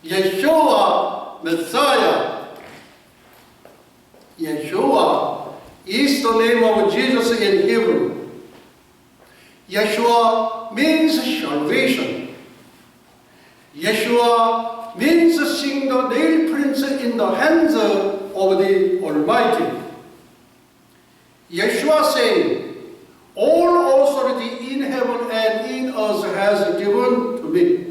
Yeshua, Messiah. Yeshua is the name of Jesus in Hebrew. Yeshua means salvation. Yeshua means seeing the nail prints in the hands of the Almighty. Yeshua saying, all authority in heaven and in earth has given to me.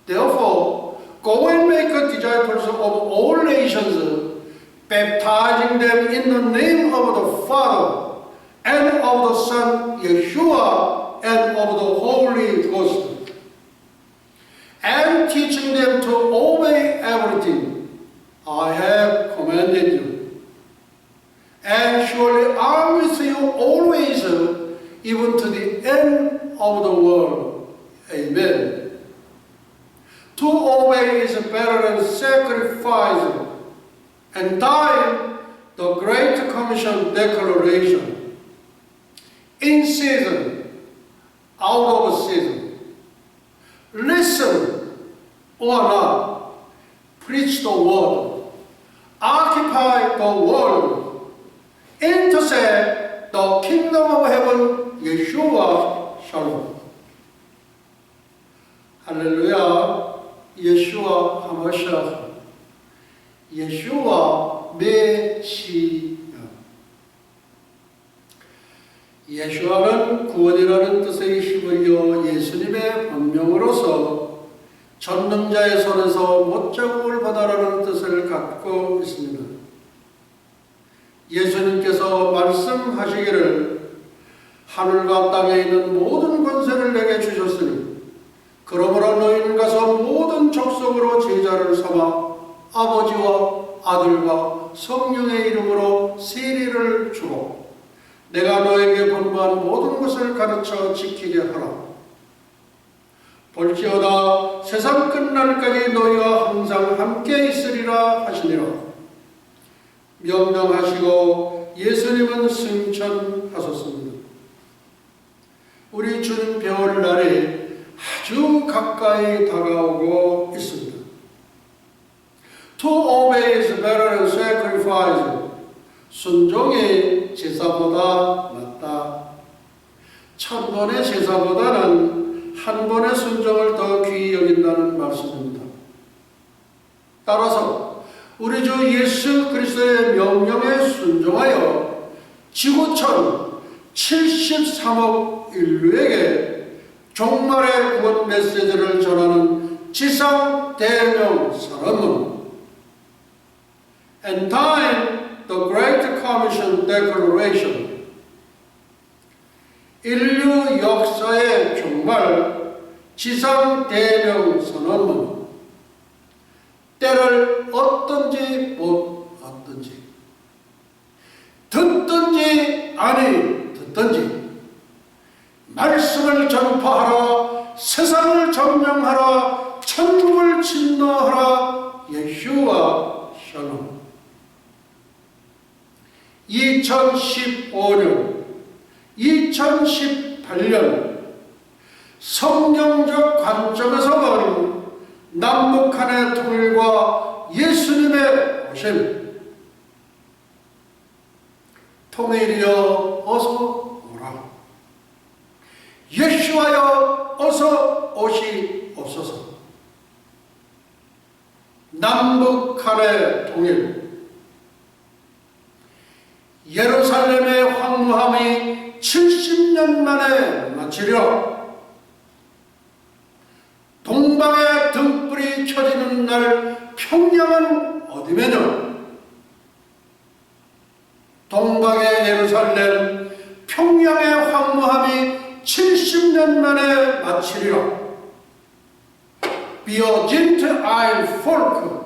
Therefore, go and make disciples of all nations, baptizing them in the name of the Father, and of the Son, Yeshua, and of the Holy Ghost, and teaching them to obey everything I have commanded you. And surely I am with you always, even to the end of the world. Amen. To obey is better than sacrifice, and dying, the Great Commission declaration. In season, out of season. Listen or not. Preach the word. Occupy the world. Intercede the kingdom of heaven. Yeshua Shalom. Hallelujah. Yeshua HaMashiach. Yeshua 메시아. 예수와는 구원이라는 뜻의 힘을요 예수님의 본명으로서 전능자의 손에서 못자국을 받아라는 뜻을 갖고 있습니다. 예수님께서 말씀하시기를 하늘과 땅에 있는 모든 권세를 내게 주셨으니 그러므로 너희는 가서 모든 족속으로 제자를 삼아 아버지와 아들과 성령의 이름으로 세례를 주고 내가 너에게 분부한 모든 것을 가르쳐 지키게 하라. 볼지어다 세상 끝날까지 너희와 항상 함께 있으리라 하시니라. 명령하시고 예수님은 승천하셨습니다. 우리 주님 배울 날이 아주 가까이 다가오고 있습니다. To obey is better than sacrifice. 순종이 제사보다 낫다. 1000번의 제사보다는 한 번의 순종을 더 귀히 여긴다는 말씀입니다. 따라서 우리 주 예수 그리스도의 명령에 순종하여 지구촌 73억 인류에게 종말의 구원 메시지를 전하는 지상 대명 선언문 and time the Great Commission Declaration. 인류 역사의 종말 지상 대명 선언문. 때를 얻든지 못 얻든지, 듣든지 아니 듣든지 말씀을 전파하라, 세상을 점령하라, 천국을 진노하라. 예수와 샬롬. 2015년, 2018년 성경적 관점에서 보는 남북한의 통일과 예수님의 오심. 통일이여 어서 오라. 예수와여 어서 오시옵소서. 남북한의 통일. 예루살렘의 황무함이 70년 만에 마치려 동방의 등불이 켜지는 날 평양은 어디면요? 동방의 예루살렘 평양의 황무함이 70년 만에 마치리라. Wir sind ein Volk.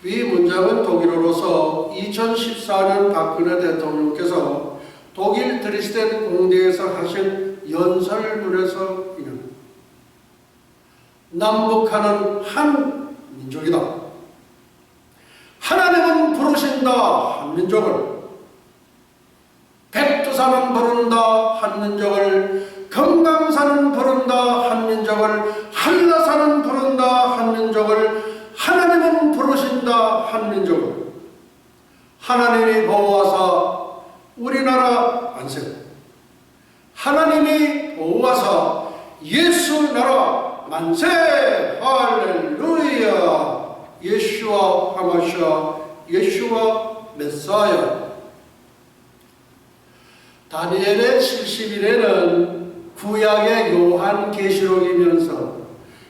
이 문장은 독일어로서 2014년 박근혜 대통령께서 독일 드레스덴 공대에서 하신 연설문에서 이릅니다. 남북한은 한 민족이다. 하나님은 부르신다 한민족을. 백두산은 부른다 한민족을. 금강산은 부른다 한민족을. 한라산은 부른다 민족을 하나님은 부르신다 한 민족을 하나님이 보호하사 우리나라 만세, 하나님이 보호하사 예수 나라 만세, 할렐루야, 예수와 하마샤, 예수와 메사야. 다니엘의 70일에는 구약의 요한계시록이면서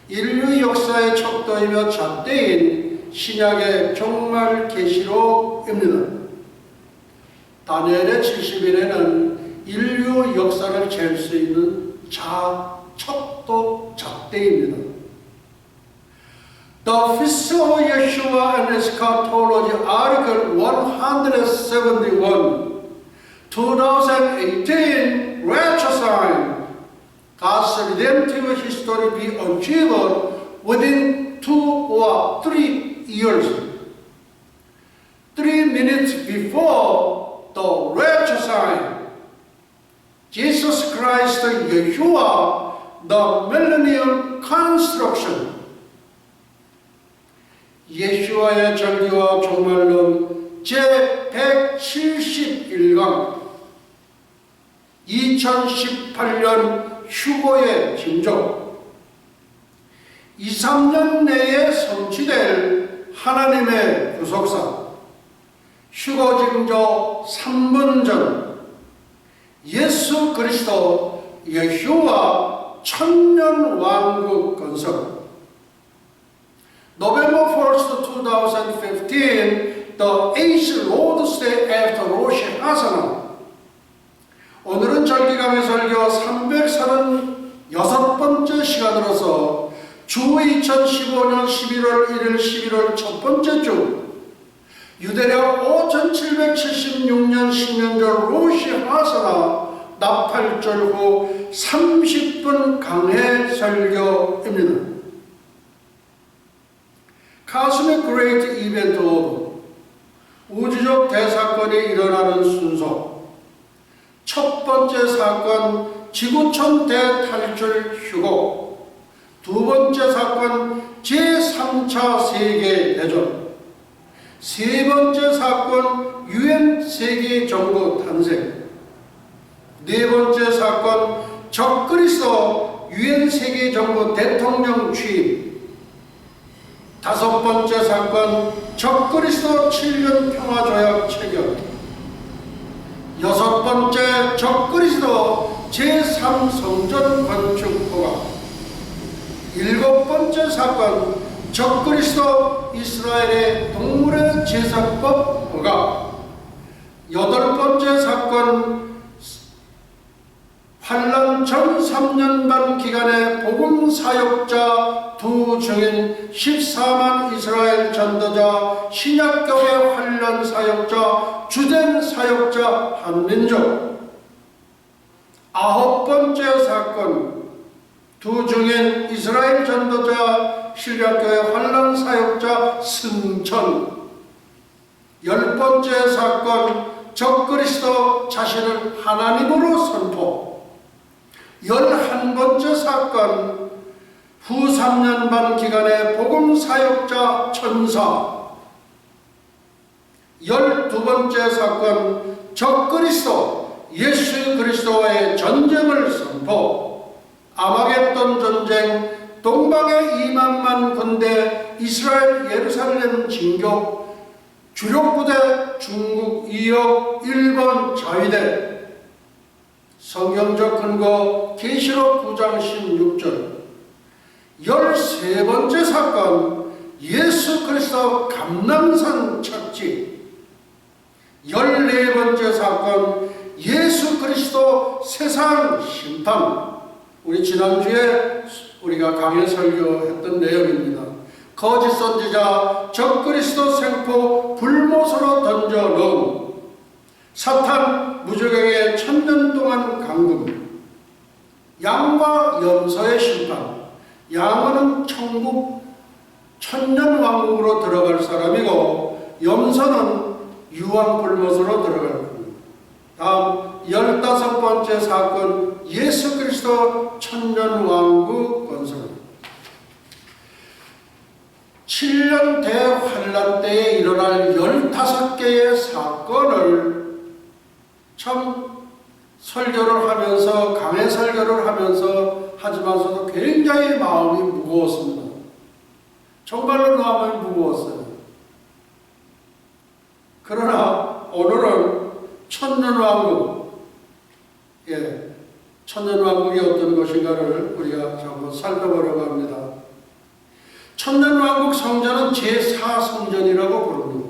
인류 역사의 척도이며 잣대인 신약의 종말 계시록입니다. 다니엘의 70일에는 인류 역사를 잴 수 있는 척도 잣대입니다. The Physical Yeshua and Eschatology Article 171, 2018 Rapture Sign, God's redemptive history be achieved within 2 or 3 years. 3 minutes before the rapture sign, Jesus Christ, Yeshua, the millennium construction. 예수와의 절기와 종말론 제171강 2018년 휴거의 징조 2, 3년 내에 성취될 하나님의 구속사 휴거 징조 3분 전 예수 그리스도 예수와 천년 왕국 건설 November 1st, 2015, the 8th Lord's Day after Rosh Hashanah. 오늘은 절기감의 설교 336번째 시간으로서 주 2015년 11월 1일 11월 첫 번째 주 유대력 5776년 신년절 로시 하사나 나팔절 후 30분 강해 설교입니다. 카스믹 그레이트 이벤트 오브 우주적 대사건이 일어나는 순서 첫 번째 사건 지구촌 대탈출 휴거 두 번째 사건 제3차 세계대전 세 번째 사건 유엔 세계정부 탄생 네 번째 사건 적그리스도 유엔 세계정부 대통령 취임 다섯 번째 사건 적그리스도 7년 평화조약 체결 여섯 번째 적그리스도 제3성전 건축 허가 일곱 번째 사건 적그리스도 이스라엘의 동물의 제사법 허가 여덟 번째 사건 환란 전 3년 반 기간의 복음 사역자 두 증인 14만 이스라엘 전도자 신약교회 환란 사역자 주된 사역자 한민족 아홉 번째 사건 두 증인 이스라엘 전도자 신약교회 환란 사역자 승천 열 번째 사건 적그리스도 자신을 하나님으로 선포 11번째 사건 후 3년 반 기간의 복음 사역자 천사 12번째 사건 적그리스도 예수 그리스도와의 전쟁을 선포 아마겟돈 전쟁 동방의 2만만 군대 이스라엘 예루살렘 진격 주력부대 중국 2억 일본 자위대 성경적 근거 계시록 9장 16절 13번째 사건 예수 그리스도 감람산 착지 14번째 사건 예수 그리스도 세상 심판 우리 지난주에 우리가 강해 설교했던 내용입니다. 거짓 선지자 적그리스도 생포 불못으로 던져 넣음 사탄 무저갱의 1000년 동안 감금 양과 염소의 심판 양은 천국 천년 왕국으로 들어갈 사람이고 염소는 유황 불못으로 들어갈 겁니다. 다음 15번째 사건 예수 그리스도 천년 왕국 건설 7년 대환란 때에 일어날 15개의 사건을 참 설교를 하면서, 강해 설교를 하면서 하지만서도 굉장히 마음이 무거웠습니다. 정말로 마음이 무거웠어요. 그러나 오늘은 천년왕국, 천년왕국이 어떤 것인가를 우리가 한번 살펴보려고 합니다. 천년왕국 성전은 제4성전이라고 부릅니다.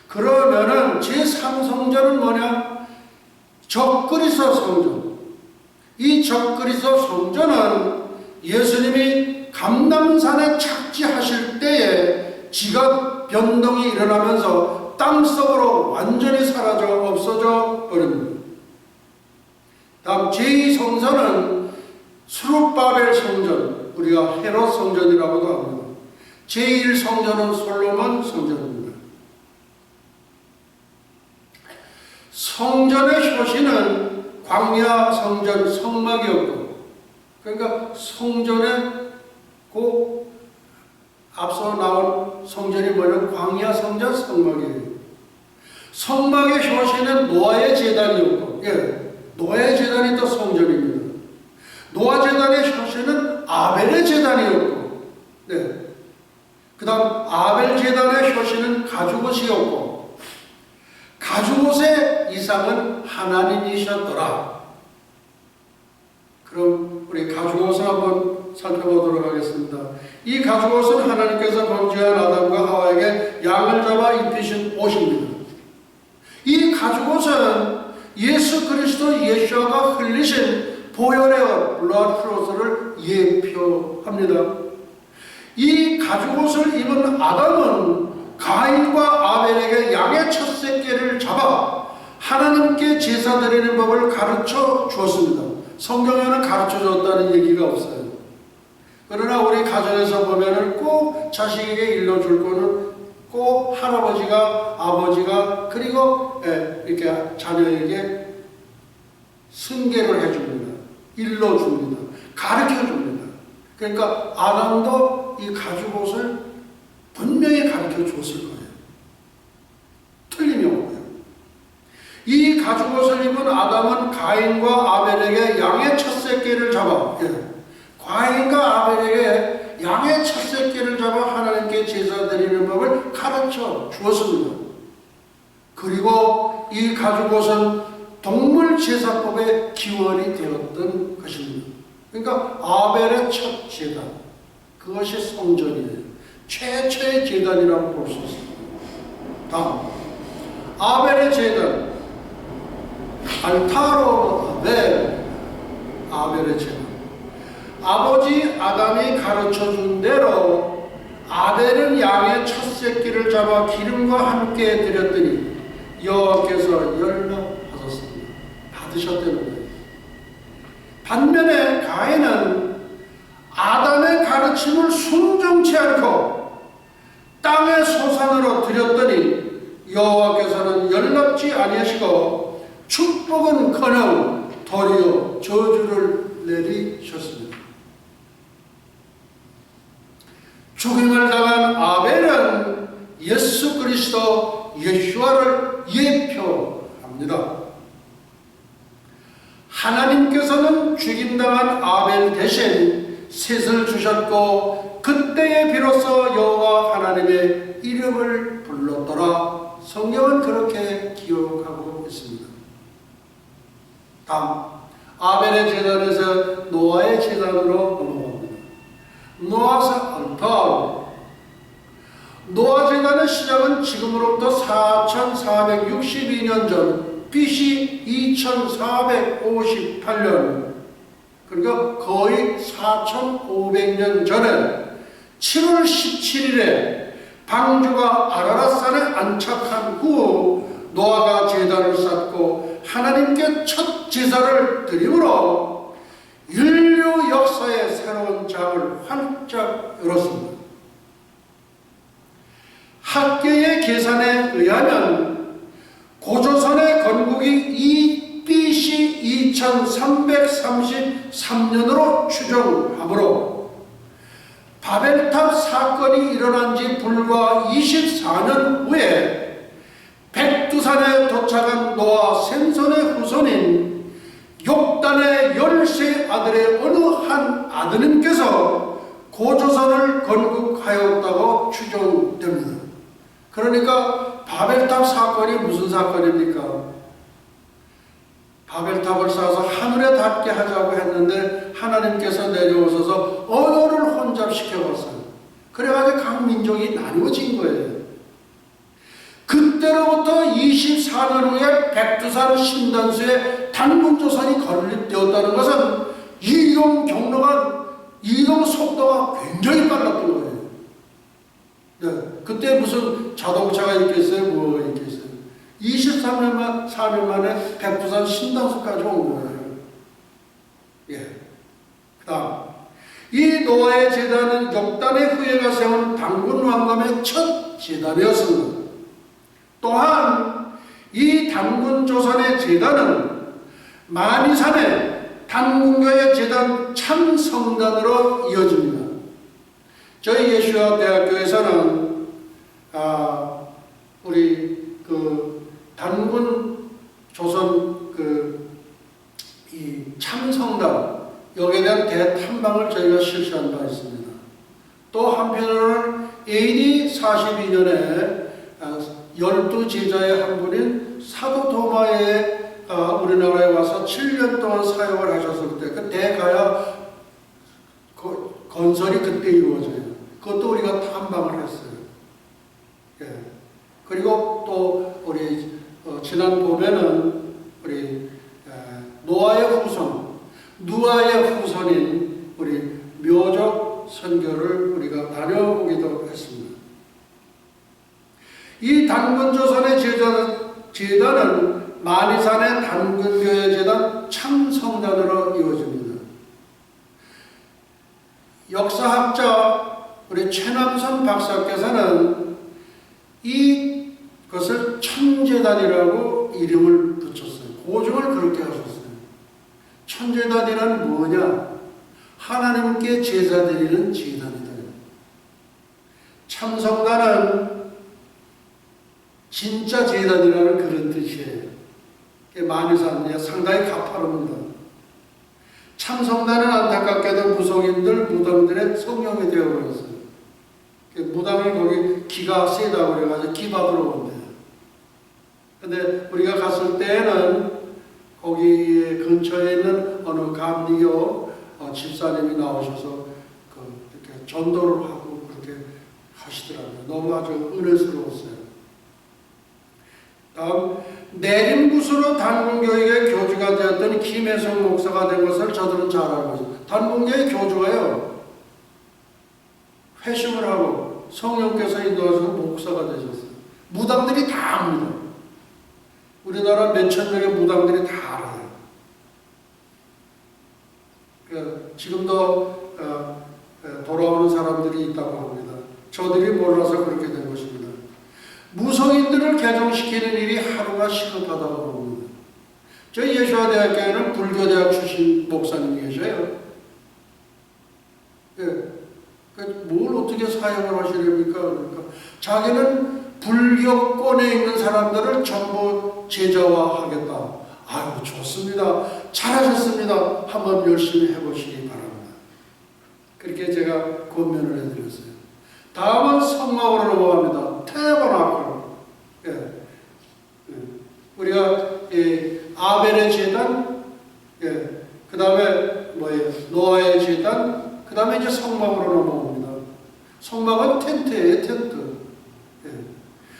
그러면은 제3성전은 뭐냐? 적그리스도 성전. 이 적그리스도 성전은 예수님이 감람산에 착지하실 때에 지각 변동이 일어나면서 땅속으로 완전히 사라져 없어져 버립니다. 다음 제2성전은 스룹바벨 성전, 우리가 헤롯 성전이라고도 합니다. 제1성전은 솔로몬 성전입니다. 성전의 효시는 광야 성전 성막이었고, 그러니까 성전에 그 앞서 나온 성전이 뭐냐면 광야 성전 성막이에요. 성막의 효시는 노아의 제단이었고, 노아의 제단이 또 성전입니다. 노아 제단의 효시는 아벨의 제단이었고, 그 다음 아벨 제단의 효시는 가죽옷이었고, 가죽옷의 이상은 하나님이셨더라. 그럼 우리 가죽옷을 한번 살펴보도록 하겠습니다. 이 가죽옷은 하나님께서 범죄한 아담과 하와에게 양을 잡아 입히신 옷입니다. 이 가죽옷은 예수 그리스도 예수가 흘리신 보혈의 옷, 블러드 크로스를 예표합니다. 이 가죽옷을 입은 아담은 가인과 아벨에게 양의 첫 새끼를 잡아 하나님께 제사 드리는 법을 가르쳐 주었습니다. 성경에는 가르쳐 줬다는 얘기가 없어요. 그러나 우리 가정에서 보면은 꼭 자식에게 일러줄 거는 꼭 할아버지가, 아버지가, 그리고 이렇게 자녀에게 승계를 해줍니다. 일러줍니다. 가르쳐줍니다. 그러니까 아담도 이 가죽옷을 분명히 가르쳐 줬을 거예요. 틀림이 없고요. 이 가죽옷을 입은 아담은 가인과 아벨에게 양의 첫 새끼를 잡아, 가인과 아벨에게 양의 첫 새끼를 잡아 하나님께 제사 드리는 법을 가르쳐 주었습니다. 그리고 이 가죽옷은 동물 제사법의 기원이 되었던 것입니다. 그러니까 아벨의 첫 제단, 그것이 성전이에요. 최초의 제단이라고 볼 수 있습니다. 다음, 아벨의 제단, 알타로 아벨의 제단. 아버지 아담이 가르쳐준 대로 아벨은 양의 첫 새끼를 잡아 기름과 함께 드렸더니 여호와께서 열매받았습니다. 받으셨다는 거예요. 반면에 가인은 아담의 가르침을 순종치 않고 땅의 소산으로 드렸더니 여호와께서는 연락지 아니하시고 축복은커녕 도리어 저주를 내리셨습니다. 죽임을 당한 아벨은 예수 그리스도 예수와를 예표합니다. 하나님께서는 죽임당한 아벨 대신 셋을 주셨고 그때에 비로소 여호와 하나님의 이름을 불렀더라. 성경은 그렇게 기록하고 있습니다. 다음, 아벨의 제단에서 노아의 제단으로 넘어갑니다. 노아스 알타. 노아 제단의 시작은 지금으로부터 4462년 전 BC 2458년, 그러니까 거의 4500년 전에 7월 17일에 방주가 아라랏산에 안착한 후 노아가 제단을 쌓고 하나님께 첫 제사를 드림으로 인류 역사의 새로운 장을 활짝 열었습니다. 학계의 계산에 의하면 고조선의 건국이 BC 2333년으로 추정하므로 바벨탑 사건이 일어난 지 불과 24년 후에 백두산에 도착한 노아 샘손의 후손인 욕단의 13 아들의 어느 한 아드님께서 고조선을 건국하였다고 추정됩니다. 그러니까 바벨탑 사건이 무슨 사건입니까? 바벨탑을 쌓아서 하늘에 닿게 하자고 했는데 하나님께서 내려오셔서 언어를 혼잡시켜봤어요. 그래가지고 각 민족이 나누어진 거예요. 그때로부터 24년 후에 백두산 신단수에 단군조선이 건립되었다는 것은 이동 경로가, 이동 속도가 굉장히 빨랐던 거예요. 네, 그때 무슨 자동차가 있겠어요? 뭐 있겠어요? 23년 4년 만에 백두산 신단수까지 온 거예요. 예. 그 다음, 이 노아의 제단은 욕단의 후예가 세운 단군 왕감의 첫 제단이었습니다. 또한 이 단군 조선의 제단은 만이산의 단군교의 제단 참성단으로 이어집니다. 저희 예수와 대학교에서는 우리 단군 조선 이 참성단 여기에 대한 대탐방을 저희가 실시한 바 있습니다. 또 한편으로는 AD 42년에 12제자의 한 분인 사도 도마에 우리나라에 와서 7년 동안 사역을 하셨을 때 그 대가야 건설이 그때 이루어져요. 그것도 우리가 탐방을 했어요. 예. 그리고 또 우리 지난 봄에는 우리 노아의 후손인 우리 묘적 선교를 우리가 다녀오기도 했습니다. 이 단군조선의 제단은 만이산의 단군교회 제단 참성단으로 이루어집니다. 역사학자 우리 최남선 박사께서는 이것을 천제단이라고 이름을 붙였어요. 고증을 그렇게 하셨어요. 천제단이란 뭐냐? 하나님께 제사드리는 제단이다. 참성단은 진짜 제단이라는 그런 뜻이에요. 만이산 상당히 가파릅니다. 참성단은 안타깝게도 무속인들, 무당들의 성령이 되어버렸어요. 무당이 거기 기가 세다고 그래가지고 기 받으러 온대요. 근데 우리가 갔을 때에는 거기 근처에 있는 어느 감리교 집사님이 나오셔서 이렇게 전도를 하고 그렇게 하시더라고요. 너무 아주 은혜스러웠어요. 다음, 내림구수로 단군교육의 교주가 되었던 김혜성 목사가 된 것을 저들은 잘 알고 있습니다. 단군교의 교주가요, 회심을 하고 성령께서 인도하셔서 목사가 되셨어요. 무당들이 다 압니다. 우리나라 몇천 명의 무당들이 다 알아요. 지금도 돌아오는 사람들이 있다고 합니다. 저들이 몰라서 그렇게 된 것입니다. 무속인들을 개종시키는 일이 하루가 시급하다고 봅니다. 저희 예수와대학교에는 불교대학 출신 목사님이 계셔요. 뭘 어떻게 사역을 하시렵니까? 그러니까 자기는 불교권에 있는 사람들을 전부 제자화하겠다. 아유, 좋습니다. 잘하셨습니다. 한번 열심히 해보시기 바랍니다. 그렇게 제가 권면을 해드렸어요. 다음은 성막으로 넘어갑니다. 태버나클. 우리가 아벨의 제단, 그 다음에 노아의 제단, 그 다음에 이제 성막으로 넘어옵니다. 성막은 텐트예요, 텐트.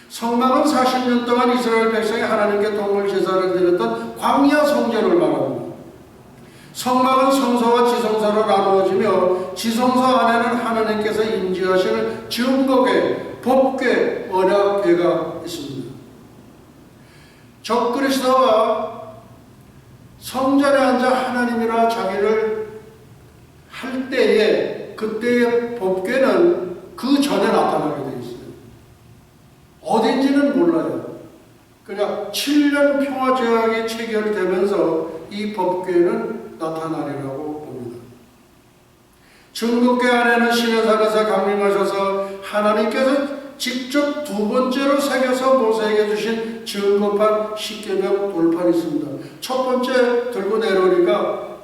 성막은 40년 동안 이스라엘 백성이 하나님께 동물 제사를 드렸던 광야 성전을 말합니다. 성막은 성소와 지성소로 나누어지며 지성소 안에는 하나님께서 임재하시는 증거궤, 법궤, 언약궤가 있습니다. 적그리스도가 성전에 앉아 하나님이라 자기를 할 때에 그때의 법궤는 그 전에 나타나게 되어 있어요. 어딘지는 몰라요. 그러니까 7년 평화제약이 체결되면서 이 법궤는 나타나리라고 봅니다. 증거궤 안에는 신의 산에서 강림하셔서 하나님께서 직접 두 번째로 새겨서 모세에게 주신 증거판 십계명 돌판이 있습니다. 첫 번째 들고 내려오니까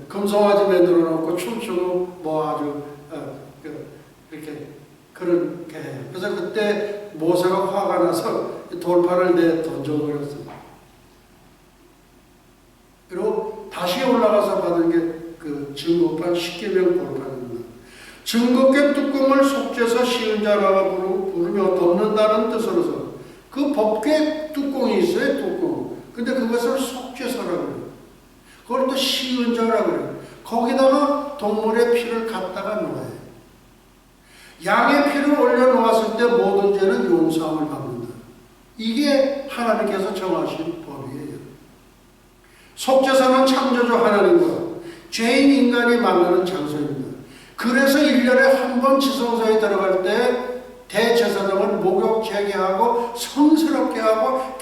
금송아지 만들어 놓고 춤추고 아주 이렇게 그렇게 해요. 그래서 그때 모세가 화가 나서 돌판을 던져버렸습니다. 그리고 다시 올라가서 받은 게 그 증거판 십계명 돌판입니다. 증거궤 뚜껑을 속죄서 씌운 자라고 부르며 덮는다는 뜻으로서 그 법궤 뚜껑이 있어요. 뚜껑. 근데 그것을 속죄서라고 해요. 그걸 또 씌운 자라고 해요. 거기다가 동물의 피를 갖다가 놓아요. 양의 피를 올려놓았을 때 모든 죄는 용서함을 받는다. 이게 하나님께서 정하신 법이에요. 속죄서는 창조주 하나님과 죄인 인간이 만나는 장소입니다. 그래서 1년에 한 번 지성소에 들어갈 때 대제사장은 목욕 재개하고 성스럽게 하고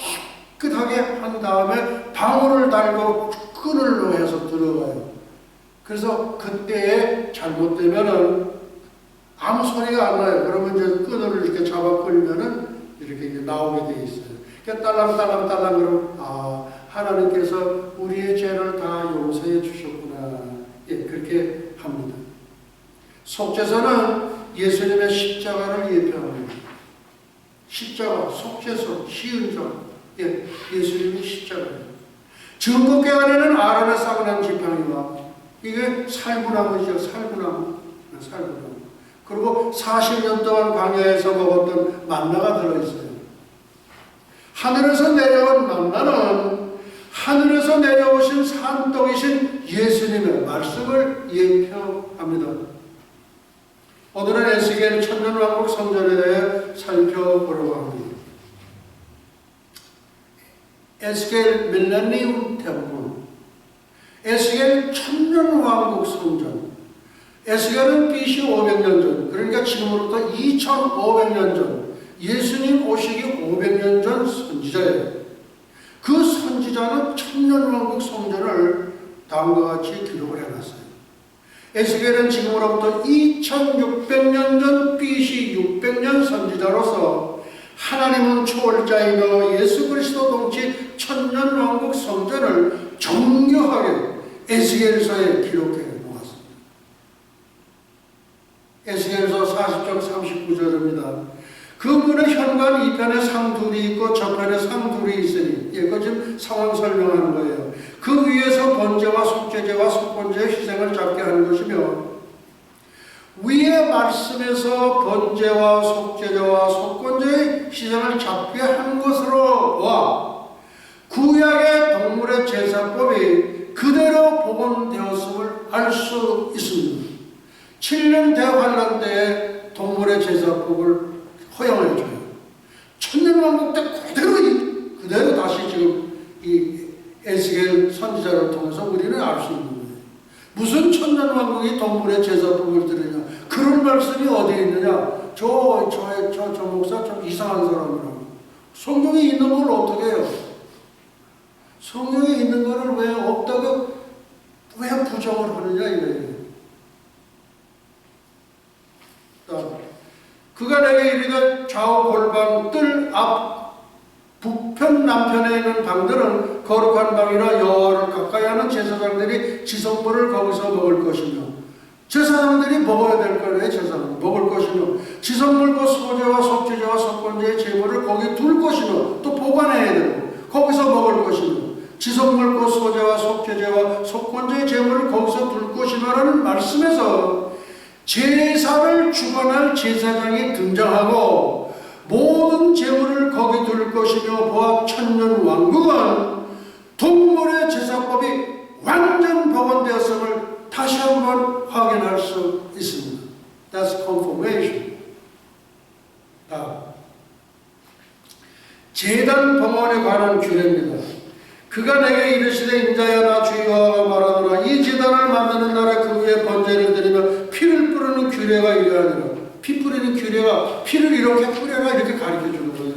깨끗하게 한 다음에 방울을 달고 끈을 해서 들어가요. 그래서 그때에 잘못되면은 아무 소리가 안 나요. 그러면 이제 끈을 이렇게 잡아 끌면은 이렇게 이제 나오게 돼 있어요. 그러니까 딸랑딸랑딸랑 그러면 하나님께서 우리의 죄를 다 용서해 주셨구나. 예, 그렇게 합니다. 속죄서는 예수님의 십자가를 예표합니다. 십자가, 속죄서, 시은자, 예수님의 십자가예요. 증거궤 안에는 아론의 쌍난 지팡이와 이게 살구나무죠. 살구나무. 그리고 40년 동안 광야에서 먹었던 만나가 들어있어요. 하늘에서 내려온 만나는 하늘에서 내려오신 산떡이신 예수님의 말씀을 예표합니다. 오늘은 에스겔 천년왕국 성전에 대해 살펴보려고 합니다. 에스겔 밀레니움 템플, 에스겔 천년왕국 성전. 에스겔은 BC 500년 전, 그러니까 지금으로부터 2500년 전, 예수님 오시기 500년 전 선지자예요. 그 선지자는 천년왕국 성전을 다음과 같이 기록을 해놨어요. 에스겔은 지금으로부터 2600년 전 BC 600년 선지자로서 하나님은 초월자이며 예수 그리스도 동치 천년왕국 성전을 정교하게 에스겔서에 기록해 놓았습니다. 에스겔서 40장 39절입니다. 그분의 현관 2편에 상 둘이 있고 저편에 상 둘이 있으니, 이거 지금 상황 설명하는 거예요. 그 위에서 번제와 속죄제와 속건제의 희생을 잡게 하는 것이며, 위의 말씀에서 번제와 속죄제와 속건제의 희생을 잡게 한 것으로와 구약의 동물의 제사법이 그대로 복원되었음을 알 수 있습니다. 7년 대환란 때에 동물의 제사법을 허용해줘요. 천년왕국 때 그대로 다시 지금 이 에스겔 선지자를 통해서 우리는 알 수 있는 거예요. 무슨 천년왕국이 동물의 제사법을 들으냐? 그런 말씀이 어디에 있느냐? 저 목사 좀 이상한 사람이라고. 성경에 있는 걸 어떻게 해요? 성경에 있는 거를 왜 없다고 왜 부정을 하느냐 이거예요. 그가 내게 이르되 좌우 골방 뜰 앞 북편 남편에 있는 방들은 거룩한 방이라 여호와를 가까이 하는 제사장들이 지성물을 거기서 먹을 것이며, 제사장들이 먹어야 될 거예요. 제사장 먹을 것이며, 지성물과 소제와 속죄제와 속건제의 제물을 거기 둘 것이며, 또 보관해야 되고 거기서 먹을 것이며, 지성물과 소제와 속죄제와 속건제의 제물을 거기서 둘 것이며라는 말씀에서 제사를 주관할 제사장이 등장하고 모든 제물을 거기 둘 것이며, 보아 천년왕국은 동물의 제사법이 완전 복원되었음을 다시 한번 확인할 수 있습니다. That's confirmation. 제단 봉헌에 관한 규례입니다. 그가 내게 이르시되 인자야 나 주 여호와가 말하노라 이 제단을 만드는 날에 그 위에 번제를 드리며 피를 뿌리는 규례가 이러하니라. 피 뿌리는 규례가 피를 이렇게 뿌려라 이렇게 가르쳐 주는 거예요.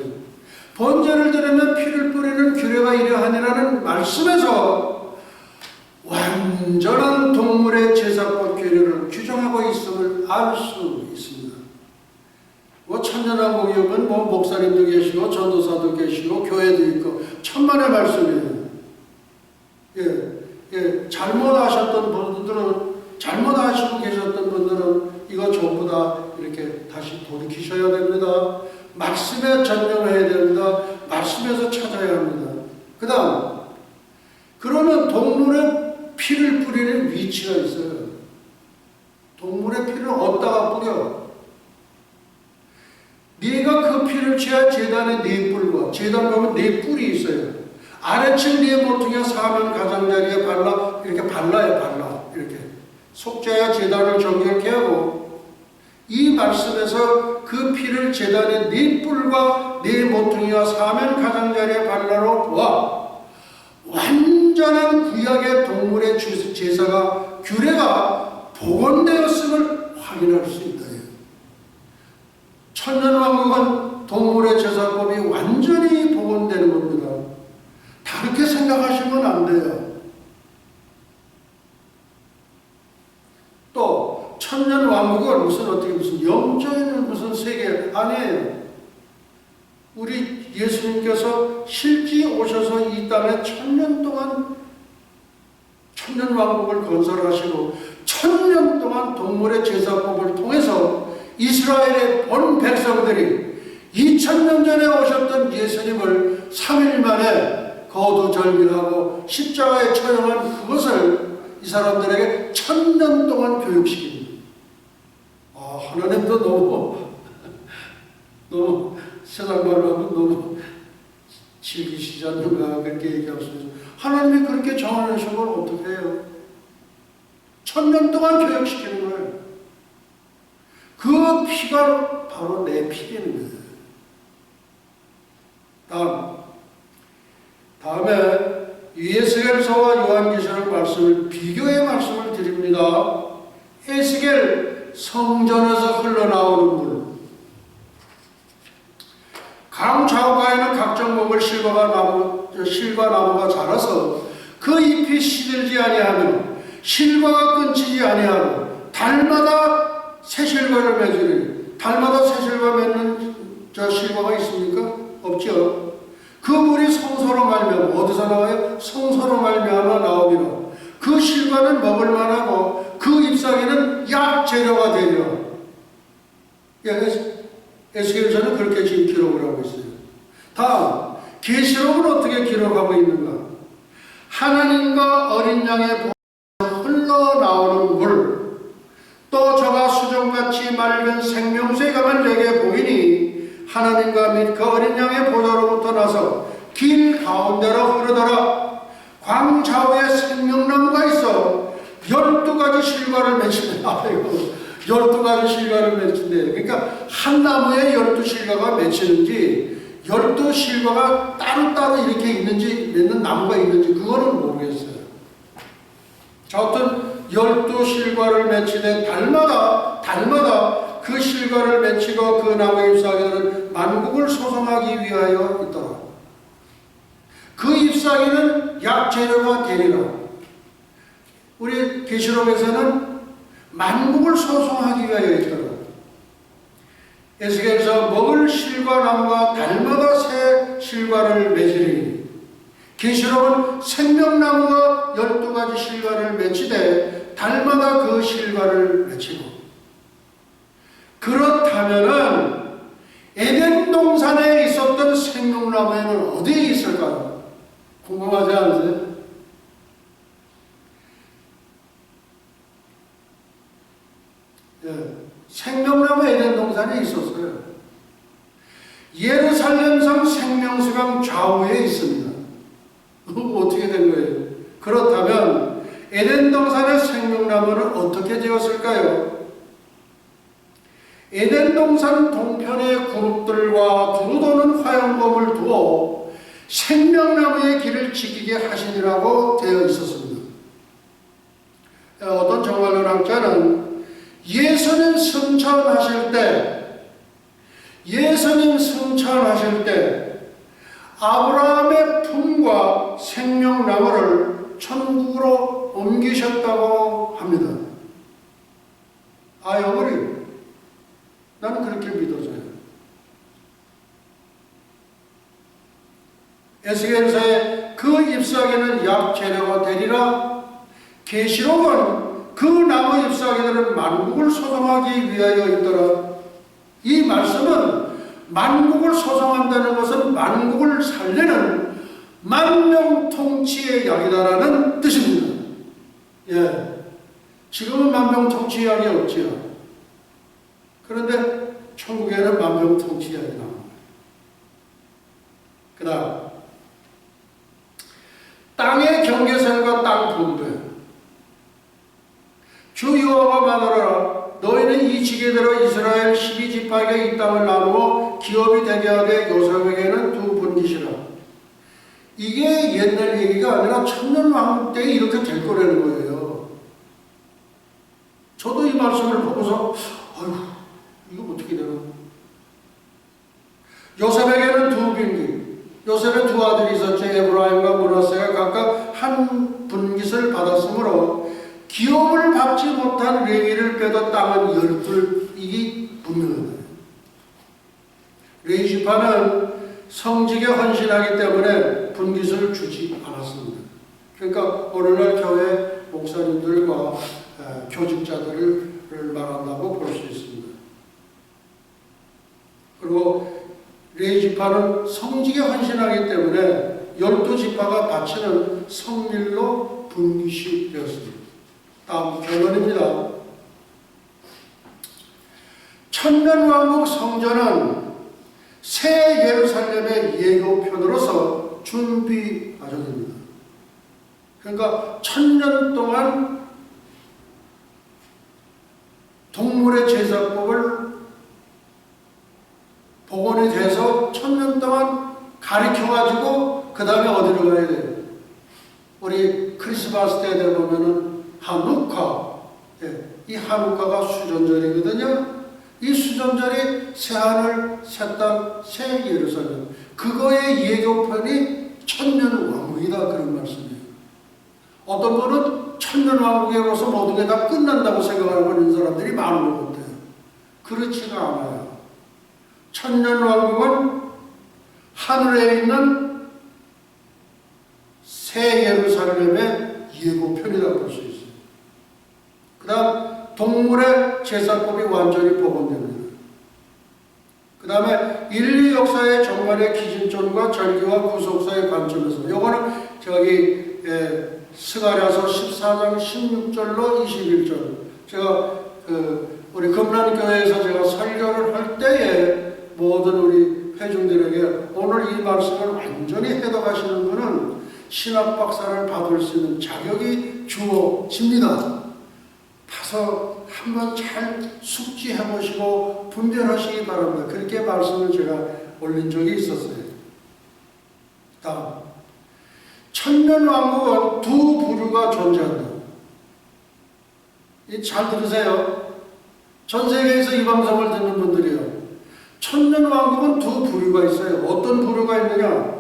번제를 드리면 피를 뿌리는 규례가 이러하니라는 말씀에서 완전한 동물의 제사법 규례를 규정하고 있음을 알 수 있습니다. 천년왕국이면 목사님도 계시고 전도사도 계시고 교회도 있고 천만의 말씀이에요. 잘못하셨던 분들은, 잘못하시고 계셨던 분들은 이거 전부 다 이렇게 다시 돌이키셔야 됩니다. 말씀에 전념해야 됩니다. 말씀에서 찾아야 합니다. 그 다음, 그러면 동물의 피를 뿌리는 위치가 있어요. 동물의 피를 어디다가 뿌려? 네가 그 피를 취한 제단의 네 뿔과, 제단 보면 네 뿔이 있어요. 아래층 네 모퉁이와 사면 가장자리에 발라, 이렇게 발라요, 발라. 이렇게. 속죄야 제단을 정결케 하고, 이 말씀에서 그 피를 제단의 네 뿔과 네 모퉁이와 사면 가장자리에 발라로 보아 완전한 구약의 동물의 제사가, 규례가 복원되었음을 확인할 수 있다. 천년왕국은 동물의 제사법이 완전히 복원되는 겁니다. 다르게 생각하시면 안 돼요. 또 천년왕국은 무슨 영적인 무슨 세계 아니에요. 우리 예수님께서 실제 오셔서 이 땅에 1000년 동안 천년왕국을 건설하시고 1000년 동안 동물의 제사법을 통해서 이스라엘의 본 백성들이 2000년 전에 오셨던 예수님을 3일 만에 거두절미하고 십자가에 처형한 그것을 이 사람들에게 1000년 동안 교육시킵니다. 하나님도 너무 세상 말로 하면 너무 즐기시지 않는가 그렇게 얘기할 수 있어요. 하나님이 그렇게 정하신 걸 어떻게 해요? 1000년 동안 교육시키는 거예요. 그 피가 바로 내 피되는 거예요. 다음에 에스겔서와 요한계시록 말씀을 비교의 말씀을 드립니다. 에스겔 성전에서 흘러나오는 물. 강 좌우가에는 각종 목을 실과 나무가 자라서 그 잎이 시들지 아니하며 실과가 끊지지 아니하고 달마다 새 실과를 맺으니, 달마다 새 실과 맺는 실과가 있습니까? 없죠. 그 물이 성소로 말미암아, 어디서 나와요? 성소로 말미암아 나오리라. 그 실과는 먹을 만하고 그 잎사귀는 약 재료가 되리라. 에스겔서는 그렇게 지금 기록을 하고 있어요. 다음, 계시록은 어떻게 기록하고 있는가? 하나님과 어린 양의 보에서 흘러나오는 물, 또 저가 수정같이 맑은 생명수의 강을 내게 보이니 하나님과 및 그 어린 양의 보좌로부터 나서 길 가운데로 흐르더라. 광 좌우에 생명나무가 있어 12가지 실과를 맺힌다. 12가지 실과를 맺힌대. 그러니까 한 나무에 12실과가 맺히는지 12실과가 따로따로 이렇게 있는지 맺는 나무가 있는지 그거는 모르겠어요. 자, 어떤 12실과를 맺히되 달마다 그 실과를 맺히고 그 나무의 잎사귀는 만국을 소송하기 위하여 있더라. 그 잎사귀는 약재료가 되리라. 우리 계시록에서는 만국을 소송하기 위하여 있더라. 에스겔서 먹을 실과 나무가 달마다 새 실과를 맺으리니 계시록은 생명나무가 12가지 실과를 맺히되 달마다 그 실과를 맺히고, 그렇다면은 에덴 동산에 있었던 생명나무에는 어디에 있을까요? 궁금하지 않으세요? 생명나무 에덴 동산에 있었어요. 예루살렘성 생명수강 좌우에 있습니다. 어떻게 된 거예요? 그렇다면 에덴 동산의 생명나무는 어떻게 되었을까요? 에덴 동산 동편의 그룹들과 두루 도는 화영검을 두어 생명나무의 길을 지키게 하시니라고 되어 있었습니다. 어떤 정말론학자는 예수님 승천하실 때 아브라함의 품과 생명나무를 천국으로 옮기셨다고 합니다. 어머니, 나는 그렇게 믿어져요. 에스겔서의 그 잎사귀는 약 재료가 되리라. 계시록은 그 나무 잎사귀들은 만국을 소송하기 위하여 있더라. 이 말씀은 만국을 소송한다는 것은 만국을 살리는 만병통치의 약이다라는 뜻입니다. 예, 지금은 만병통치 약이 없지요. 그런데 천국에는 만병통치 약이 나옵니다. 그 다음 땅의 경계선과 땅 분배. 주 여호와가 말하노라. 너희는 이 지게대로 이스라엘 12지파에게 이 땅을 나누어 기업이 되게 하되 요셉에게는 두 분깃이라. 이게 옛날 얘기가 아니라 천년왕국 때 이렇게 될 거라는 거예요. 저도 이 말씀을 보고서 아이고 이거 어떻게 되나. 요셉에게는 두 분깃. 요셉의 두 아들이 있었죠. 에브라임과 므낫세가 각각 한 분깃을 받았으므로 기업을 받지 못한 레위를 빼도 땅은 12, 이게 분명합니다. 레위 지파는 성직에 헌신하기 때문에 분깃을 주지 않았습니다. 그러니까 오늘날 교회 목사님들과 교직자들을 말한다고 볼 수 있습니다. 그리고 레위 지파는 성직에 헌신하기 때문에 12지파가 바치는 성밀로 분깃이 되었습니다. 다음 결론입니다. 천년왕국 성전은 새 예루살렘의 예고편으로서 준비 과정입니다. 그러니까 1000년 동안 동물의 제사법을 복원이 돼서 1000년 동안 가르쳐가지고 그 다음에 어디로 가야 돼요? 우리 크리스마스 때 되면은 하누카, 이 하누카가 수전절이거든요. 이 수전절이 새하늘, 새 땅, 새 예루살렘, 그거의 예고편이 천년왕국이다 그런 말씀이에요. 어떤 분은 천년왕국으로서 모든 게 다 끝난다고 생각하고 있는 사람들이 많은 것 같아요. 그렇지가 않아요. 천년왕국은 하늘에 있는 새 예루살렘의 예고편이라고 볼 수 있어요. 그 다음 동물의 제사법이 완전히 복원됩니다. 그 다음에 인류 역사의 정말의 기준점과 절기와 구속사의 관점에서 요거는 저기 스가랴서 14장 16절로 21절 제가 우리 금란교회에서 제가 설교를 할 때에 모든 우리 회중들에게 오늘 이 말씀을 완전히 해석하시는 분은 신학 박사를 받을 수 있는 자격이 주어집니다. 가서 한번 잘 숙지해 보시고 분별하시기 바랍니다. 그렇게 말씀을 제가 올린 적이 있었어요. 다음, 천년왕국은 두 부류가 존재한다. 잘 들으세요. 전 세계에서 이 방송을 듣는 분들이요. 천년왕국은 두 부류가 있어요. 어떤 부류가 있느냐?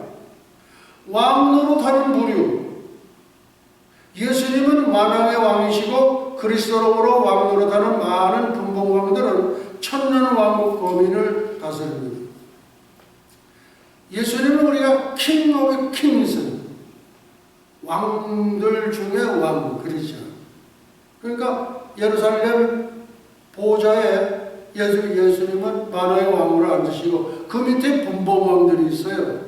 왕노릇하는 부류. 예수님은 만왕의 왕이시고 그리스도로 왕노릇하는 많은 분봉왕들은 천년왕국 거민을 다스립니다. 예수님은 우리가 킹 오브 킹스, 왕들 중에 왕, 그렇죠. 그러니까 예루살렘 보좌에 예수님은 만왕의 왕으로 앉으시고 그 밑에 분봉왕들이 있어요.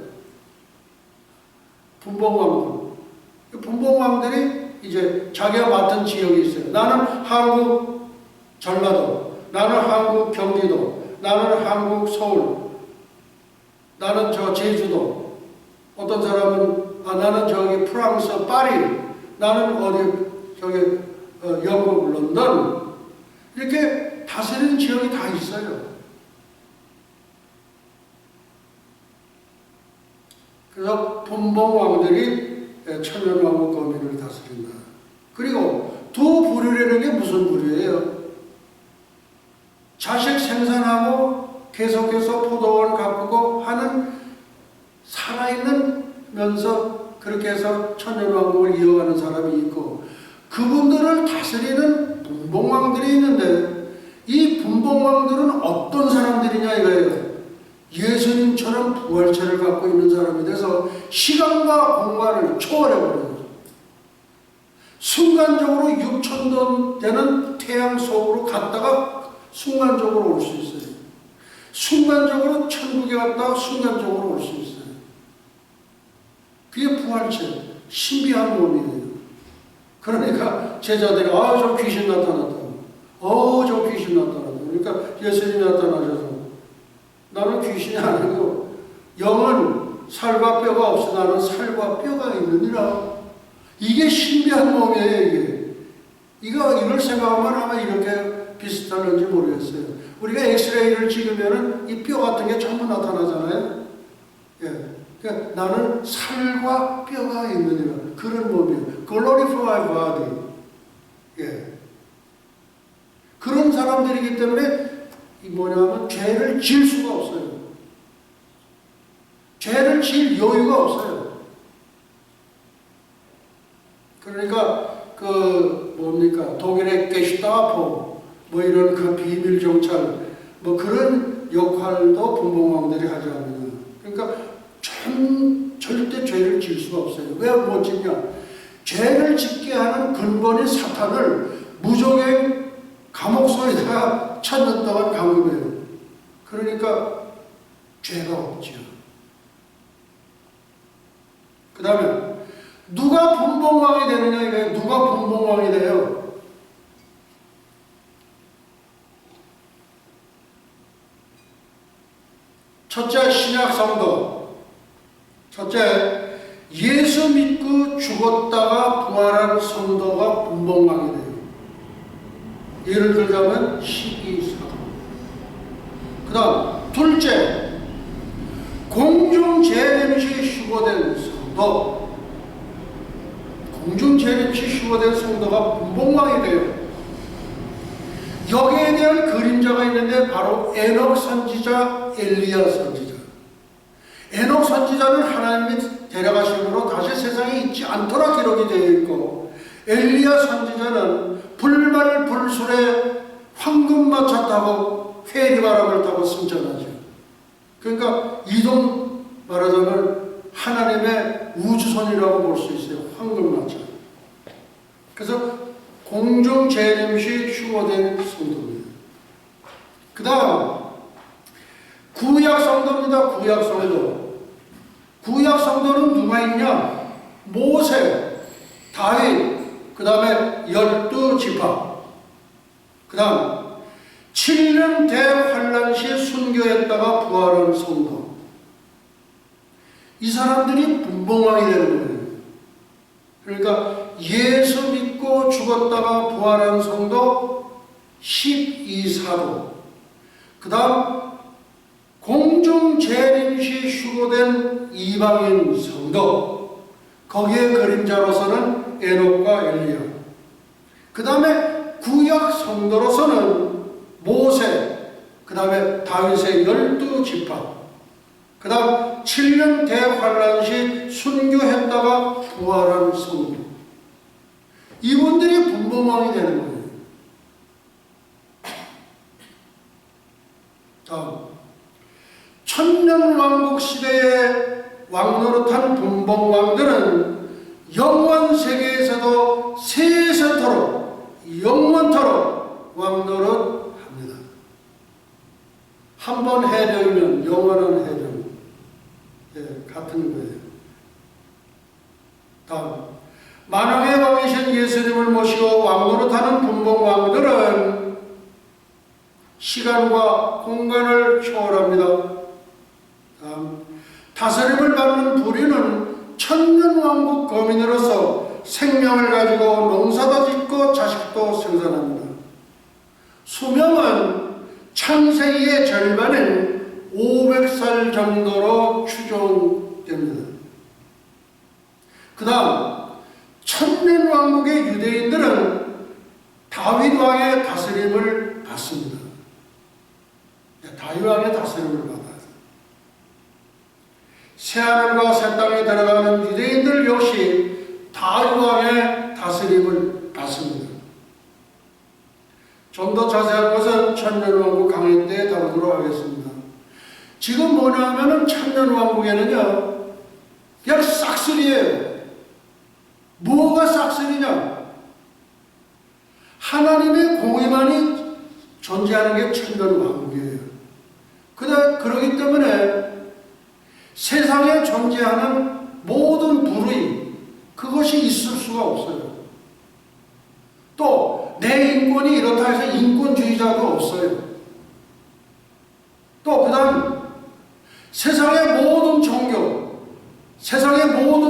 분봉왕들이 이제 자기가 맡은 지역이 있어요. 나는 한국 전라도, 나는 한국 경기도, 나는 한국 서울, 나는 저 제주도, 어떤 사람은 나는 저기 프랑스 파리, 나는 어디 저기 영국 런던, 이렇게 다스리는 지역이 다 있어요. 그래서 분봉왕들이 천년왕국 거민을 다스린다. 그리고 두 부류라는 게 무슨 부류예요? 자식 생산하고 계속해서 포도원 가꾸고 하는 살아있는 면서 그렇게 해서 천년왕국을 이어가는 사람이 있고, 그분들을 다스리는 분봉왕들이 있는데 이 분봉왕들은 어떤 사람들이냐 이거예요. 예수님처럼 부활체를 갖고 있는 사람이 돼서 시간과 공간을 초월해버려요. 순간적으로 6,000년 되는 태양 속으로 갔다가 순간적으로 올 수 있어요. 순간적으로 천국에 갔다가 순간적으로 올 수 있어요. 그게 부활체, 신비한 몸이에요. 그러니까 제자들이 저 귀신 나타났다고. 저 귀신 나타났다고. 그러니까 예수님이 나타나셔서 나는 귀신이 아니고 영은 살과 뼈가 없어 나는 살과 뼈가 있느니라. 이게 신비한 몸이에요. 이걸 생각하면 아마 이렇게 비슷할는지 모르겠어요. 우리가 엑스레이를 찍으면은 이 뼈 같은 게 전부 나타나잖아요. 그러니까 나는 살과 뼈가 있느니라. 그런 몸이에요. Glorified body. 그런 사람들이기 때문에 뭐냐면 죄를 지을 수가 없어요. 죄를 지을 여유가 없어요. 그러니까 독일의 게슈타포 이런 그 비밀 경찰 그런 역할도 분봉왕들이 하지 않느냐. 그러니까 절대 죄를 지을 수가 없어요. 왜 못 짓냐? 죄를 짓게 하는 근본인 사탄을 무조건 감옥소에다가 천년 동안 감금해요. 그러니까 죄가 없죠. 그 다음에 누가 분봉왕이 되느냐 이거예요. 누가 분봉왕이 돼요? 첫째, 신약 성도. 첫째, 예수 믿고 죽었다가 부활한 성도가 분봉왕이 돼요. 예를 들자면 12사도. 그 다음 둘째, 공중재림시 휴거된 성도. 공중재림시 휴거된 성도가 분봉왕이 돼요. 여기에 대한 그림자가 있는데 바로 에녹 선지자, 엘리야 선지자. 에녹 선지자는 하나님이 데려가심으로 다시 세상에 있지 않도록 기록이 되어 있고, 엘리야 선지자는 불말 불술에 황금마차 타고 회리바람을 타고 승천하죠. 그러니까 이동 말하자면 하나님의 우주선이라고 볼 수 있어요. 황금마차. 그래서 공중재림시 휴거된 성도입니다. 그 다음 구약 성도입니다. 구약 성도. 구약 성도는 누가 있냐? 모세, 다윗, 그 다음에 12지파, 그 다음 7년 대환란 시 순교했다가 부활한 성도. 이 사람들이 분봉왕이 되는 거예요. 그러니까 예수 믿고 죽었다가 부활한 성도 12사도, 그 다음 공중재림시 휴거된 이방인 성도, 거기에 그림자로서는 에녹과 엘리야. 그 다음에 구약 성도로서는 모세, 그 다음에 다윗의 12지파, 그 다음 7년 대환란 시 순교했다가 부활한 성도. 이분들이 분봉왕이 되는 거예요. 다음 천년왕국 시대에 왕노릇한 분봉왕들은 영원 세계에서도 세세토록 영원토록 왕노릇합니다. 한 번 해병이면 영원한 해병. 같은 거예요. 다음 만왕의 왕이신 예수님을 모시고 왕노릇하는 분봉왕들은 시간과 공간을 초월합니다. 다음 다스림을 받는 부류는 천년왕국 거민으로서 생명을 가지고 농사도 짓고 자식도 생산합니다. 수명은 창세기의 절반인 500살 정도로 추정됩니다. 그 다음 천년왕국의 유대인들은 다윗 왕의 다스림을 받습니다. 다윗 왕의 다스림을 받아요. 새하늘과 새 땅에 들어가는 유대인들 역시 다윗 왕의 다스림을 같습니다. 좀 더 자세한 것은 천년왕국 강의 때 다루도록 하겠습니다. 지금 뭐냐 하면은 천년왕국에는요, 그냥 싹쓸이에요. 뭐가 싹쓸이냐? 하나님의 공의만이 존재하는 게 천년왕국이에요. 그러기 때문에 세상에 존재하는 모든 불의, 그것이 있을 수가 없어요. 또 내 인권이 이렇다 해서 인권주의자도 없어요. 또 그 다음 세상의 모든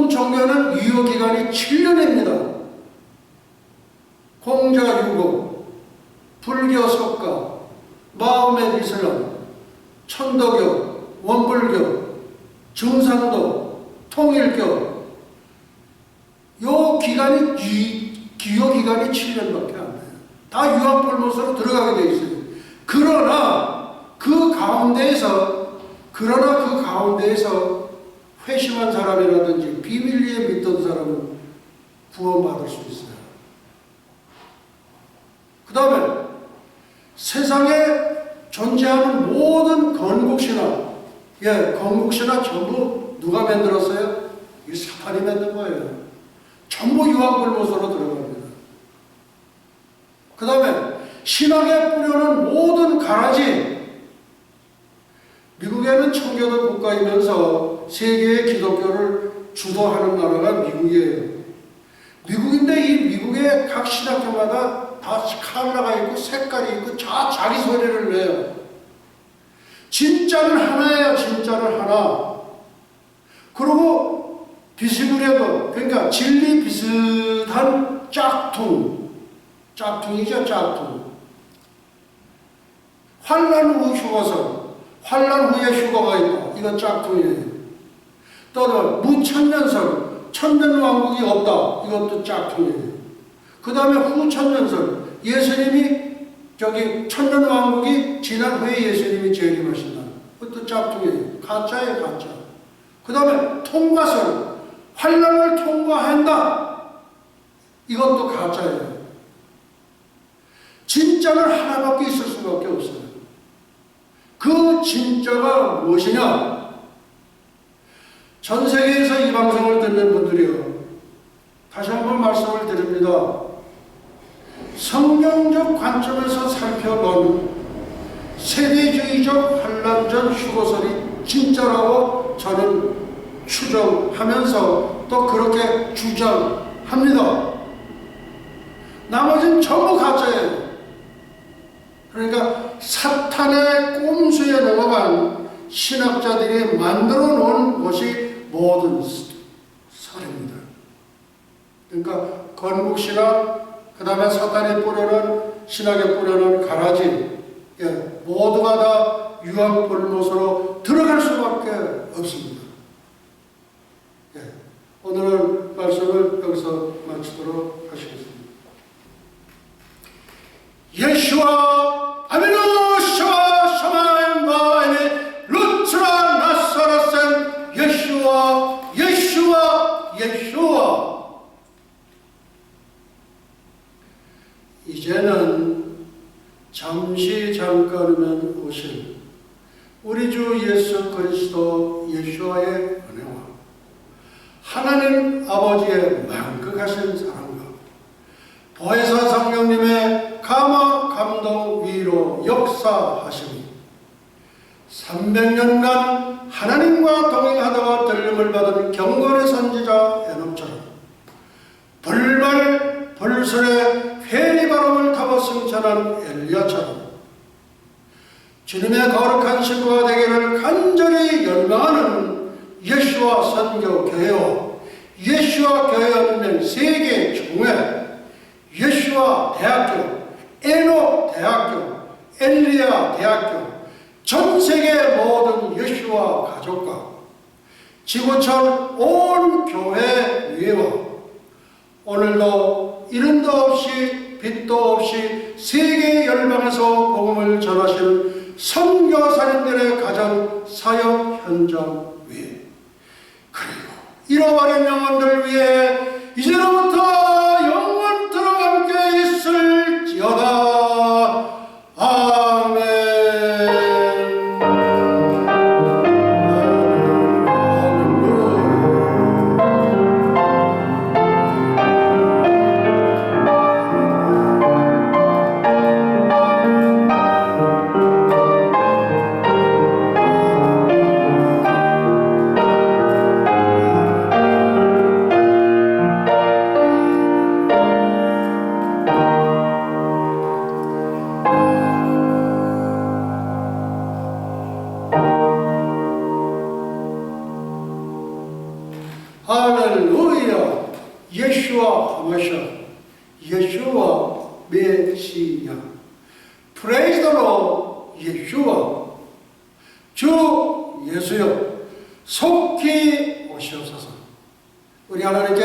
종교는 유효기간이 7년입니다. 공자 유고, 불교 석가, 마호메 이슬람, 천도교, 원불교, 증산도, 통일교, 요 기간이 기효 기간이 7년밖에 안 돼요. 다 유학벌못으로 들어가게 돼 있어요. 그러나 그 가운데에서 회심한 사람이라든지 비밀리에 믿던 사람은 구원받을 수 있어요. 그 다음에 세상에 존재하는 모든 건국신화 전부 누가 만들었어요? 이 사탄이 만든 거예요. 전부 유학벌못으로 들어갑니다. 그 다음에 신학에 뿌려는 모든 가라지, 미국에는 청교도 국가이면서 세계의 기독교를 주도하는 나라가 미국이에요. 미국인데 이 미국의 각 신학교마다 다 컬러가 있고 색깔이 있고 자기 소리를 내요. 진짜는 하나예요. 진짜는 하나. 그리고 비스무리하고, 그러니까 진리 비슷한 짝퉁이죠, 짝퉁. 환란 후 휴거설, 환란 후에 휴거가 있다. 이건 짝퉁이에요. 또는 무천년설, 천년왕국이 없다. 이것도 짝퉁이에요. 그 다음에 후천년설, 예수님이 천년왕국이 지난 후에 예수님이 재림하신다. 그것도 짝퉁이에요. 가짜예요, 가짜. 그 다음에 통과설, 환란을 통과한다. 이것도 가짜예요. 진짜는 하나밖에 있을 수밖에 없어요. 그 진짜가 무엇이냐? 전 세계에서 이 방송을 듣는 분들이요, 다시 한번 말씀을 드립니다. 성경적 관점에서 살펴본 세대주의적 환란전 휴거설이 진짜라고 저는 추정하면서 또 그렇게 주장합니다. 나머지는 전부 가짜예요. 그러니까 사탄의 꼼수에 넘어간 신학자들이 만들어 놓은 것이 모든 설입니다. 그러니까 건국신학, 그 다음에 사탄이 뿌려놓은, 신학에 뿌려놓은 가라지, 모두가 다 유학벌못으로 들어갈 수밖에 없습니다. 오늘 말씀을 여기서 마치도록 하시겠습니다. 예수와 아미노시와 샤마임바에네 루트라 나사라센 예수와 이제는 잠깐이면 오실 우리 주 예수 그리스도 예수와의 은혜와 하나님 아버지의 만극하신 사랑과 보혜사 성령님의 감화, 감동, 위로, 역사하심이 300년간 하나님과 동행하다가 들림을 받은 경건의 선지자 에녹처럼 불말 불술에 회리바람을 타고 승천한 엘리야처럼 주님의 거룩한 신부가 되기를 간절히 열망하는 예수와 선교 교회와 예수와 교회 연맹 세계 총회, 예수와 대학교, 에녹 대학교, 엘리야 대학교, 전 세계 모든 예수와 가족과 지구촌 온 교회 위에와 오늘도 이름도 없이 빛도 없이 세계 열방에서 복음을 전하시는 선교사님들의 가정 사역 현장 위에, 그리고 잃어버린 영혼들 위해 이제로부터 영원토록 할렐루야. 예수와 하마샤. 예수와 메시아. Praise the Lord. 예수와 주 예수여 속히 오시옵소서. 우리 하나님께